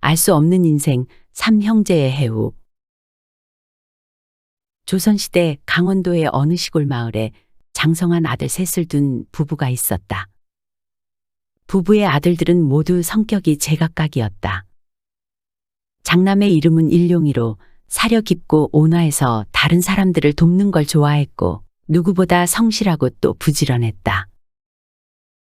알 수 없는 인생, 삼형제의 해우. 조선시대 강원도의 어느 시골 마을에 장성한 아들 셋을 둔 부부가 있었다. 부부의 아들들은 모두 성격이 제각각이었다. 장남의 이름은 일용이로 사려 깊고 온화해서 다른 사람들을 돕는 걸 좋아했고 누구보다 성실하고 또 부지런했다.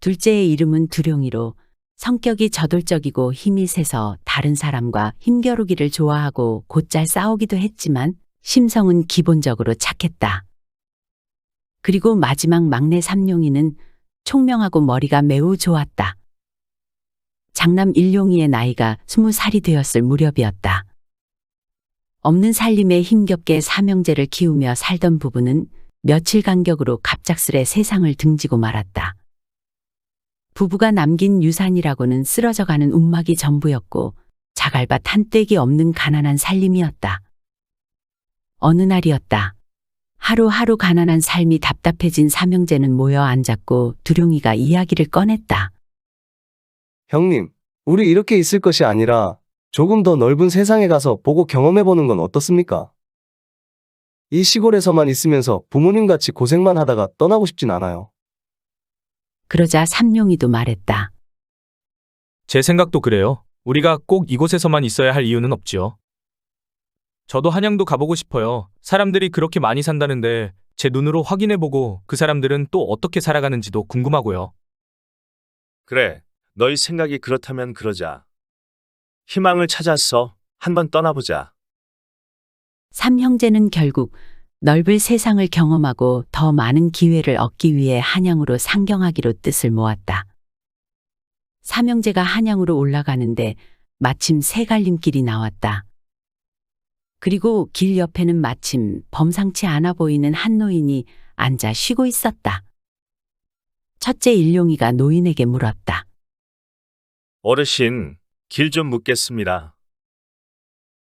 둘째의 이름은 두룡이로 성격이 저돌적이고 힘이 세서 다른 사람과 힘겨루기를 좋아하고 곧잘 싸우기도 했지만 심성은 기본적으로 착했다. 그리고 마지막 막내 삼룡이는 총명하고 머리가 매우 좋았다. 장남 일용이의 나이가 20살이 되었을 무렵이었다. 없는 살림에 힘겹게 삼형제를 키우며 살던 부부는 며칠 간격으로 갑작스레 세상을 등지고 말았다. 부부가 남긴 유산이라고는 쓰러져가는 움막이 전부였고 자갈밭 한 떼기 없는 가난한 살림이었다. 어느 날이었다. 하루하루 가난한 삶이 답답해진 삼형제는 모여 앉았고 두룡이가 이야기를 꺼냈다. 형님, 우리 이렇게 있을 것이 아니라 조금 더 넓은 세상에 가서 보고 경험해보는 건 어떻습니까? 이 시골에서만 있으면서 부모님같이 고생만 하다가 떠나고 싶진 않아요. 그러자 삼룡이도 말했다. 제 생각도 그래요. 우리가 꼭 이곳에서만 있어야 할 이유는 없지요. 저도 한양도 가보고 싶어요. 사람들이 그렇게 많이 산다는데 제 눈으로 확인해보고 그 사람들은 또 어떻게 살아가는지도 궁금하고요. 그래, 너희 생각이 그렇다면 그러자. 희망을 찾았어. 한번 떠나보자. 삼형제는 결국 넓을 세상을 경험하고 더 많은 기회를 얻기 위해 한양으로 상경하기로 뜻을 모았다. 삼형제가 한양으로 올라가는데 마침 새갈림길이 나왔다. 그리고 길 옆에는 마침 범상치 않아 보이는 한 노인이 앉아 쉬고 있었다. 첫째 일용이가 노인에게 물었다. 어르신, 길 좀 묻겠습니다.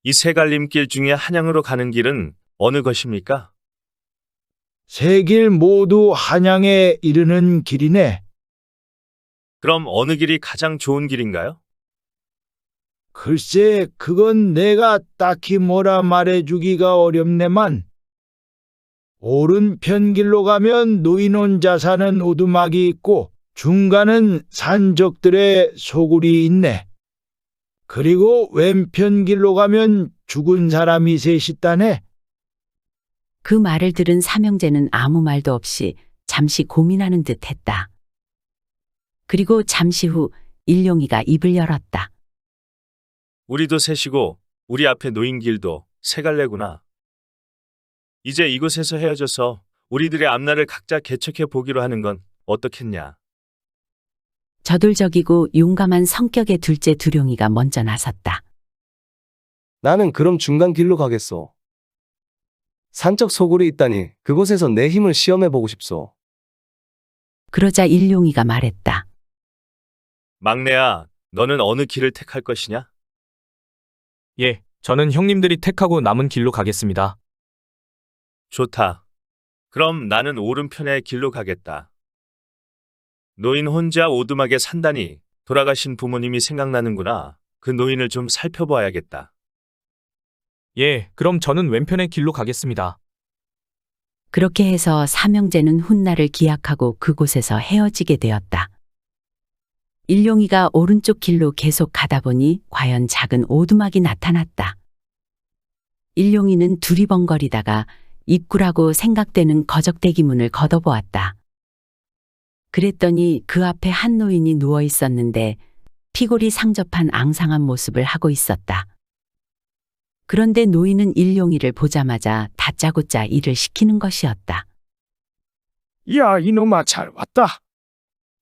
이 새갈림길 중에 한양으로 가는 길은 어느 것입니까? 세 길 모두 한양에 이르는 길이네. 그럼 어느 길이 가장 좋은 길인가요? 글쎄, 그건 내가 딱히 뭐라 말해주기가 어렵네만. 오른편 길로 가면 노인 혼자 사는 오두막이 있고 중간은 산적들의 소굴이 있네. 그리고 왼편 길로 가면 죽은 사람이 셋 있다네. 그 말을 들은 삼형제는 아무 말도 없이 잠시 고민하는 듯 했다. 그리고 잠시 후 일용이가 입을 열었다. 우리도 셋이고 우리 앞에 놓인 길도 세 갈래구나. 이제 이곳에서 헤어져서 우리들의 앞날을 각자 개척해 보기로 하는 건 어떻겠냐? 저돌적이고 용감한 성격의 둘째 두룡이가 먼저 나섰다. 나는 그럼 중간 길로 가겠소. 산적 소굴이 있다니 그곳에서 내 힘을 시험해보고 싶소. 그러자 일용이가 말했다. 막내야, 너는 어느 길을 택할 것이냐? 예, 저는 형님들이 택하고 남은 길로 가겠습니다. 좋다. 그럼 나는 오른편의 길로 가겠다. 노인 혼자 오두막에 산다니 돌아가신 부모님이 생각나는구나. 그 노인을 좀 살펴봐야겠다. 예, 그럼 저는 왼편의 길로 가겠습니다. 그렇게 해서 삼형제는 훗날을 기약하고 그곳에서 헤어지게 되었다. 일용이가 오른쪽 길로 계속 가다 보니 과연 작은 오두막이 나타났다. 일용이는 두리번거리다가 입구라고 생각되는 거적대기 문을 걷어보았다. 그랬더니 그 앞에 한 노인이 누워 있었는데 피골이 상접한 앙상한 모습을 하고 있었다. 그런데 노인은 일용이를 보자마자 다짜고짜 일을 시키는 것이었다. 야, 이놈아, 잘 왔다.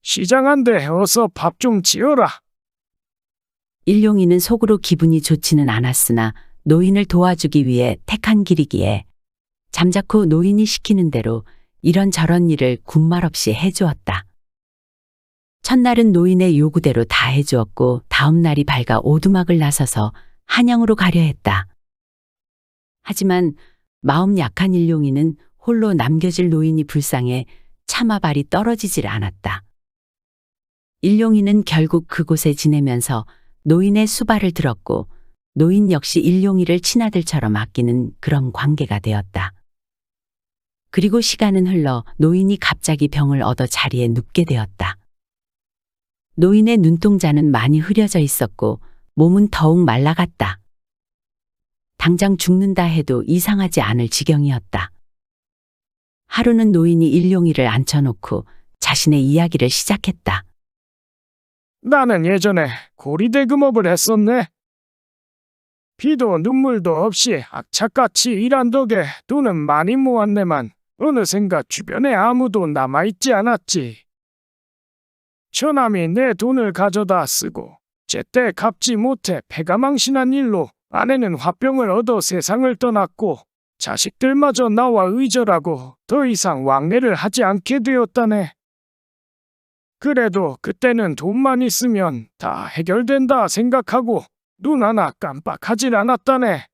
시장한데 어서 밥 좀 지어라. 일용이는 속으로 기분이 좋지는 않았으나 노인을 도와주기 위해 택한 길이기에 잠자코 노인이 시키는 대로 이런저런 일을 군말 없이 해주었다. 첫날은 노인의 요구대로 다 해주었고 다음 날이 밝아 오두막을 나서서 한양으로 가려 했다. 하지만 마음 약한 일용이는 홀로 남겨질 노인이 불쌍해 차마 발이 떨어지질 않았다. 일용이는 결국 그곳에 지내면서 노인의 수발을 들었고 노인 역시 일용이를 친아들처럼 아끼는 그런 관계가 되었다. 그리고 시간은 흘러 노인이 갑자기 병을 얻어 자리에 눕게 되었다. 노인의 눈동자는 많이 흐려져 있었고 몸은 더욱 말라갔다. 당장 죽는다 해도 이상하지 않을 지경이었다. 하루는 노인이 일용이를 앉혀놓고 자신의 이야기를 시작했다. 나는 예전에 고리대금업을 했었네. 피도 눈물도 없이 악착같이 일한 덕에 돈은 많이 모았네만 어느샌가 주변에 아무도 남아있지 않았지. 처남이 내 돈을 가져다 쓰고 제때 갚지 못해 패가망신한 일로 아내는 화병을 얻어 세상을 떠났고 자식들마저 나와 의절하고 더 이상 왕래를 하지 않게 되었다네. 그래도 그때는 돈만 있으면 다 해결된다 생각하고 눈 하나 깜빡하질 않았다네.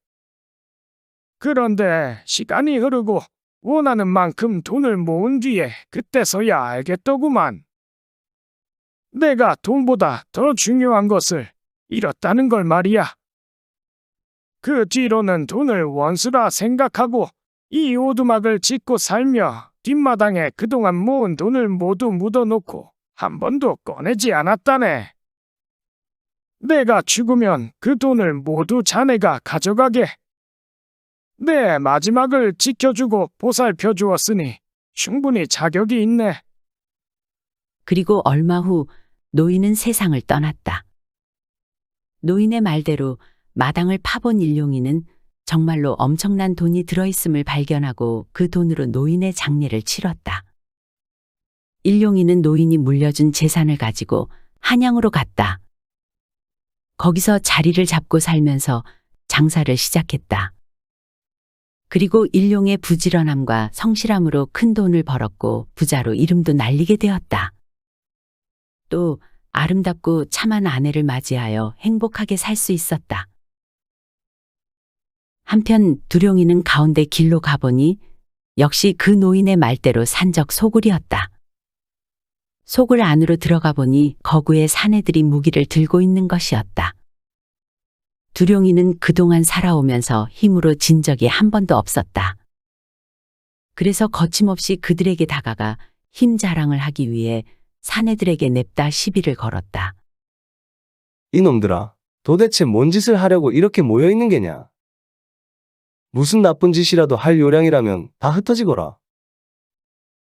그런데 시간이 흐르고 원하는 만큼 돈을 모은 뒤에 그때서야 알겠더구만. 내가 돈보다 더 중요한 것을 잃었다는 걸 말이야. 그 뒤로는 돈을 원수라 생각하고 이 오두막을 짓고 살며 뒷마당에 그동안 모은 돈을 모두 묻어놓고 한 번도 꺼내지 않았다네. 내가 죽으면 그 돈을 모두 자네가 가져가게. 내 마지막을 지켜주고 보살펴 주었으니 충분히 자격이 있네. 그리고 얼마 후 노인은 세상을 떠났다. 노인의 말대로 마당을 파본 일용이는 정말로 엄청난 돈이 들어있음을 발견하고 그 돈으로 노인의 장례를 치렀다. 일용이는 노인이 물려준 재산을 가지고 한양으로 갔다. 거기서 자리를 잡고 살면서 장사를 시작했다. 그리고 일용의 부지런함과 성실함으로 큰 돈을 벌었고 부자로 이름도 날리게 되었다. 또 아름답고 참한 아내를 맞이하여 행복하게 살 수 있었다. 한편 두룡이는 가운데 길로 가보니 역시 그 노인의 말대로 산적 소굴이었다. 소굴 안으로 들어가 보니 거구의 사내들이 무기를 들고 있는 것이었다. 두룡이는 그동안 살아오면서 힘으로 진 적이 한 번도 없었다. 그래서 거침없이 그들에게 다가가 힘 자랑을 하기 위해 사내들에게 냅다 시비를 걸었다. 이놈들아, 도대체 뭔 짓을 하려고 이렇게 모여 있는 게냐? 무슨 나쁜 짓이라도 할 요량이라면 다 흩어지거라.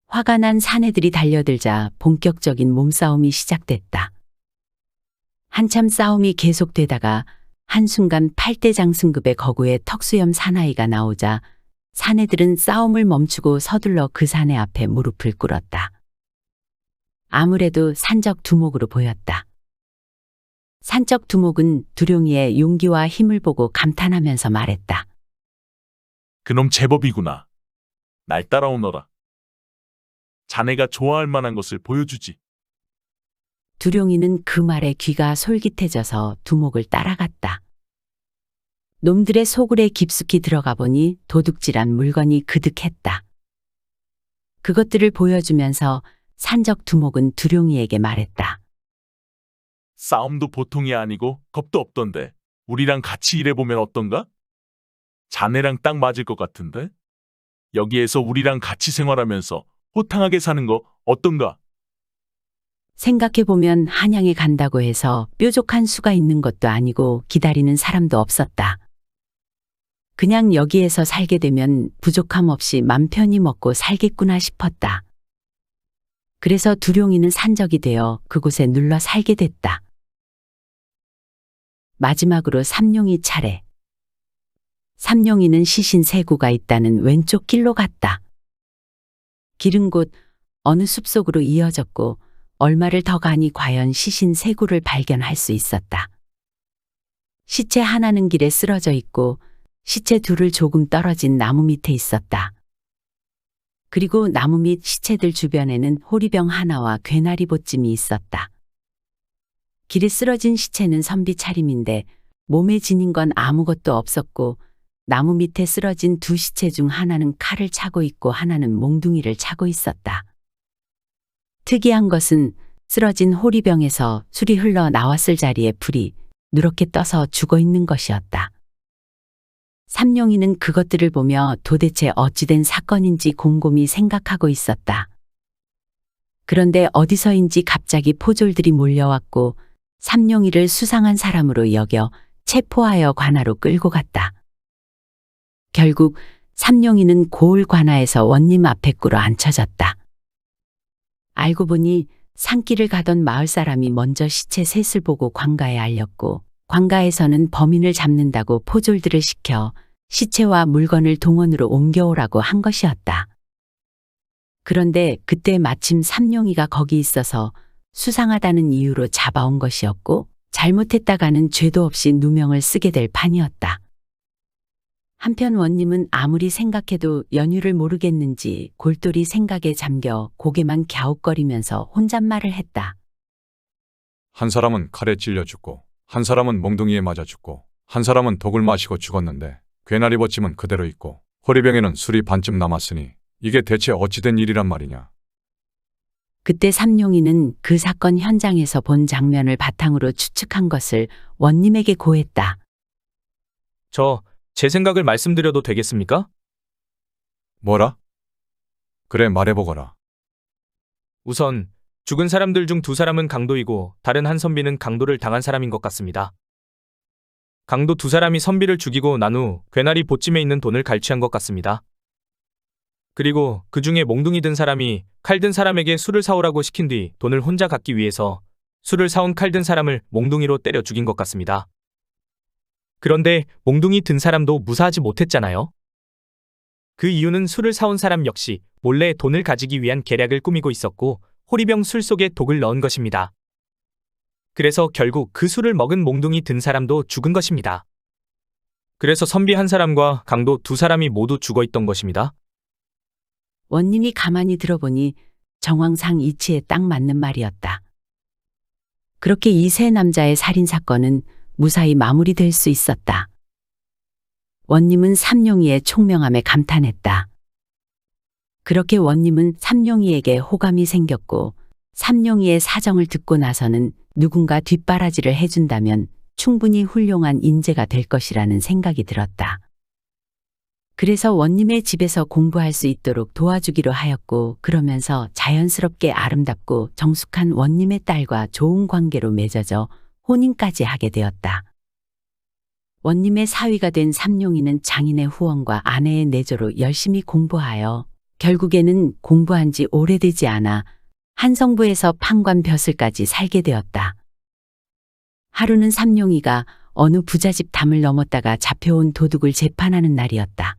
화가 난 사내들이 달려들자 본격적인 몸싸움이 시작됐다. 한참 싸움이 계속되다가 한순간 8대장 승급의 거구의 턱수염 사나이가 나오자 사내들은 싸움을 멈추고 서둘러 그 사내 앞에 무릎을 꿇었다. 아무래도 산적 두목으로 보였다. 산적 두목은 두룡이의 용기와 힘을 보고 감탄하면서 말했다. 그놈 제법이구나. 날 따라오너라. 자네가 좋아할 만한 것을 보여주지. 두룡이는 그 말에 귀가 솔깃해져서 두목을 따라갔다. 놈들의 소굴에 깊숙이 들어가 보니 도둑질한 물건이 그득했다. 그것들을 보여주면서 산적 두목은 두룡이에게 말했다. 싸움도 보통이 아니고 겁도 없던데 우리랑 같이 일해보면 어떤가? 자네랑 딱 맞을 것 같은데? 여기에서 우리랑 같이 생활하면서 호탕하게 사는 거 어떤가? 생각해보면 한양에 간다고 해서 뾰족한 수가 있는 것도 아니고 기다리는 사람도 없었다. 그냥 여기에서 살게 되면 부족함 없이 맘 편히 먹고 살겠구나 싶었다. 그래서 두룡이는 산적이 되어 그곳에 눌러 살게 됐다. 마지막으로 삼룡이 차례. 삼룡이는 시신 세구가 있다는 왼쪽 길로 갔다. 길은 곧 어느 숲속으로 이어졌고 얼마를 더 가니 과연 시신 세구를 발견할 수 있었다. 시체 하나는 길에 쓰러져 있고 시체 둘을 조금 떨어진 나무 밑에 있었다. 그리고 나무 밑 시체들 주변에는 호리병 하나와 괴나리 보찜이 있었다. 길에 쓰러진 시체는 선비 차림인데 몸에 지닌 건 아무것도 없었고 나무 밑에 쓰러진 두 시체 중 하나는 칼을 차고 있고 하나는 몽둥이를 차고 있었다. 특이한 것은 쓰러진 호리병에서 술이 흘러 나왔을 자리에 불이 누렇게 떠서 죽어 있는 것이었다. 삼룡이는 그것들을 보며 도대체 어찌된 사건인지 곰곰이 생각하고 있었다. 그런데 어디서인지 갑자기 포졸들이 몰려왔고 삼룡이를 수상한 사람으로 여겨 체포하여 관하로 끌고 갔다. 결국 삼룡이는 고을 관하에서 원님 앞에 꿇어 앉혀졌다. 알고 보니 산길을 가던 마을 사람이 먼저 시체 셋을 보고 관가에 알렸고 관가에서는 범인을 잡는다고 포졸들을 시켜 시체와 물건을 동원으로 옮겨오라고 한 것이었다. 그런데 그때 마침 삼룡이가 거기 있어서 수상하다는 이유로 잡아온 것이었고 잘못했다가는 죄도 없이 누명을 쓰게 될 판이었다. 한편 원님은 아무리 생각해도 연유를 모르겠는지 골똘히 생각에 잠겨 고개만 갸웃거리면서 혼잣말을 했다. 한 사람은 칼에 찔려 죽고, 한 사람은 몽둥이에 맞아 죽고, 한 사람은 독을 마시고 죽었는데 괴나리 벗짐은 그대로 있고 호리병에는 술이 반쯤 남았으니 이게 대체 어찌된 일이란 말이냐. 그때 삼룡이는 그 사건 현장에서 본 장면을 바탕으로 추측한 것을 원님에게 고했다. 제 생각을 말씀드려도 되겠습니까? 뭐라? 그래, 말해보거라. 우선 죽은 사람들 중 2사람은 강도이고 다른 한 선비는 강도를 당한 사람인 것 같습니다. 강도 2사람이 선비를 죽이고 난 후 괴나리 보찜에 있는 돈을 갈취한 것 같습니다. 그리고 그 중에 몽둥이 든 사람이 칼 든 사람에게 술을 사오라고 시킨 뒤 돈을 혼자 갖기 위해서 술을 사온 칼 든 사람을 몽둥이로 때려 죽인 것 같습니다. 그런데 몽둥이 든 사람도 무사하지 못했잖아요. 그 이유는 술을 사온 사람 역시 몰래 돈을 가지기 위한 계략을 꾸미고 있었고 호리병 술 속에 독을 넣은 것입니다. 그래서 결국 그 술을 먹은 몽둥이 든 사람도 죽은 것입니다. 그래서 선비 한 사람과 강도 2사람이 모두 죽어 있던 것입니다. 원님이 가만히 들어보니 정황상 이치에 딱 맞는 말이었다. 그렇게 이 세 남자의 살인사건은 무사히 마무리될 수 있었다. 원님은 삼룡이의 총명함에 감탄했다. 그렇게 원님은 삼룡이에게 호감이 생겼고 삼룡이의 사정을 듣고 나서는 누군가 뒷바라지를 해준다면 충분히 훌륭한 인재가 될 것이라는 생각이 들었다. 그래서 원님의 집에서 공부할 수 있도록 도와주기로 하였고 그러면서 자연스럽게 아름답고 정숙한 원님의 딸과 좋은 관계로 맺어져 혼인까지 하게 되었다. 원님의 사위가 된 삼룡이는 장인의 후원과 아내의 내조로 열심히 공부하여 결국에는 공부한 지 오래되지 않아 한성부에서 판관 벼슬까지 살게 되었다. 하루는 삼룡이가 어느 부잣집 담을 넘었다가 잡혀온 도둑을 재판하는 날이었다.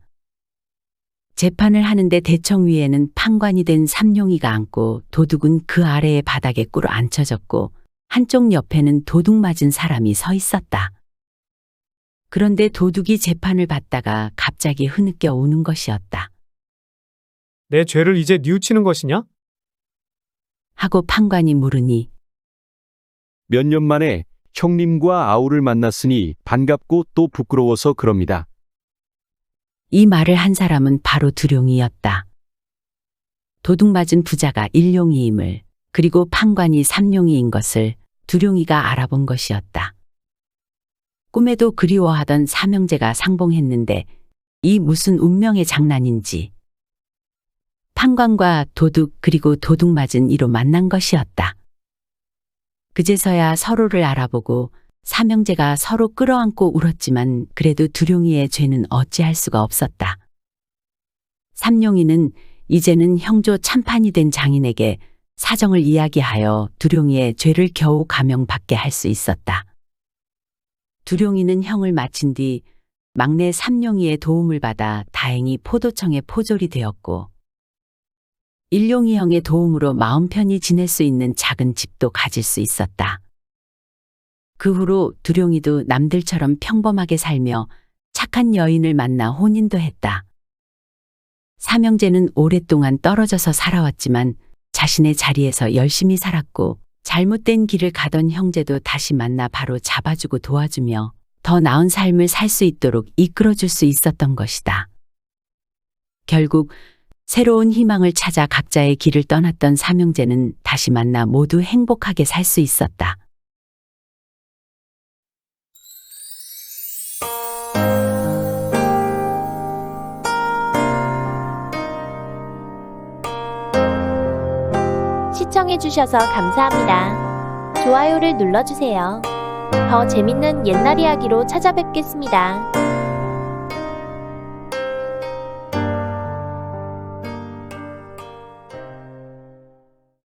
재판을 하는데 대청 위에는 판관이 된 삼룡이가 앉고 도둑은 그 아래의 바닥에 꿇어 앉혀졌고 한쪽 옆에는 도둑 맞은 사람이 서 있었다. 그런데 도둑이 재판을 받다가 갑자기 흐느껴 우는 것이었다. 내 죄를 이제 뉘우치는 것이냐? 하고 판관이 물으니 몇 년 만에 형님과 아우를 만났으니 반갑고 또 부끄러워서 그럽니다. 이 말을 한 사람은 바로 두룡이었다. 도둑 맞은 부자가 일룡이임을 그리고 판관이 삼룡이인 것을 두룡이가 알아본 것이었다. 꿈에도 그리워하던 삼형제가 상봉했는데 이 무슨 운명의 장난인지 판관과 도둑 그리고 도둑 맞은 이로 만난 것이었다. 그제서야 서로를 알아보고 삼형제가 서로 끌어안고 울었지만 그래도 두룡이의 죄는 어찌할 수가 없었다. 삼룡이는 이제는 형조 참판이 된 장인에게 사정을 이야기하여 두룡이의 죄를 겨우 감형받게 할 수 있었다. 두룡이는 형을 마친 뒤 막내 삼룡이의 도움을 받아 다행히 포도청의 포졸이 되었고 일룡이 형의 도움으로 마음 편히 지낼 수 있는 작은 집도 가질 수 있었다. 그 후로 두룡이도 남들처럼 평범하게 살며 착한 여인을 만나 혼인도 했다. 삼형제는 오랫동안 떨어져서 살아왔지만 자신의 자리에서 열심히 살았고 잘못된 길을 가던 형제도 다시 만나 바로 잡아주고 도와주며 더 나은 삶을 살 수 있도록 이끌어줄 수 있었던 것이다. 결국 새로운 희망을 찾아 각자의 길을 떠났던 삼형제는 다시 만나 모두 행복하게 살 수 있었다. 시청해주셔서 감사합니다. 좋아요를 눌러주세요. 더 재밌는 옛날 이야기로 찾아뵙겠습니다.